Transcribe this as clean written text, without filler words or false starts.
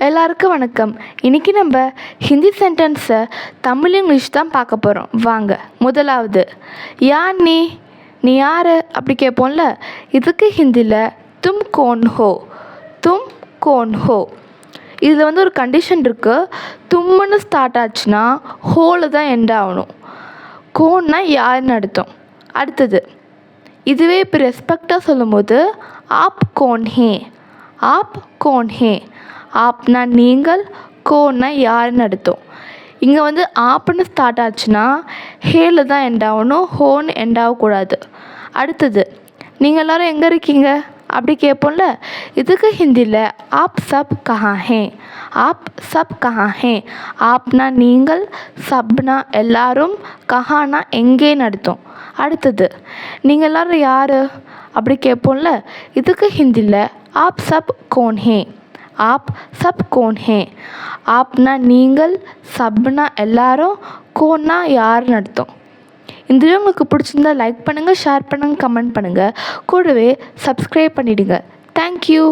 எல்லாருக்கும் வணக்கம். இன்றைக்கி நம்ம ஹிந்தி சென்டென்ஸை தமிழ் இங்கிலீஷ் தான் பார்க்க போகிறோம். வாங்க. முதலாவது, யார் நீ, நீ யார் அப்படி கேட்போம்ல, இதுக்கு ஹிந்தியில் தும் கோன் ஹோ, தும் கோன் ஹோ. இதில் ஒரு கண்டிஷன் இருக்குது. தும்முன்னு ஸ்டார்ட் ஆச்சுன்னா ஹோவில் தான் எண்ட் ஆகணும். கோன்னா யாருன்னு அர்த்தம். அடுத்தது, இதுவே இப்போ ரெஸ்பெக்டாக சொல்லும்போது ஆப் கோன் ஹே, ஆப் கோன் ஹே. ஆப்னா நீங்கள், கோன்னா யாருன்னு அர்த்தம். இங்கே ஆப்னு ஸ்டார்ட் ஆச்சுன்னா ஹேல தான் எண்ட் ஆகணும், ஹோன்னு எண்ட் ஆகக்கூடாது. அடுத்தது, நீங்கள் எல்லோரும் எங்கே இருக்கீங்க அப்படி கேட்போம்ல, இதுக்கு ஹிந்தியில் ஆப் சப் கஹான் ஹே, ஆப் சப் கஹான் ஹே. ஆப்னா நீங்கள், சப்னா எல்லாரும், கஹானா எங்கேன்னு அர்த்தம். அடுத்தது, நீங்கள் எல்லோரும் யார் அப்படி கேட்போம்ல, இதுக்கு ஹிந்தியில் ஆப் சப் கோன் ஹே, ஆப் சப் கோன் ஹே. ஆப்னா நீங்கள், சப்னா எல்லாரும், கோன்னா யாருன்னு அர்த்தம். இந்த வீடியோ உங்களுக்கு பிடிச்சிருந்தா லைக் பண்ணுங்கள், ஷேர் பண்ணுங்கள், கமெண்ட் பண்ணுங்கள். கூடவே சப்ஸ்கிரைப் பண்ணிவிடுங்க. தேங்க்யூ.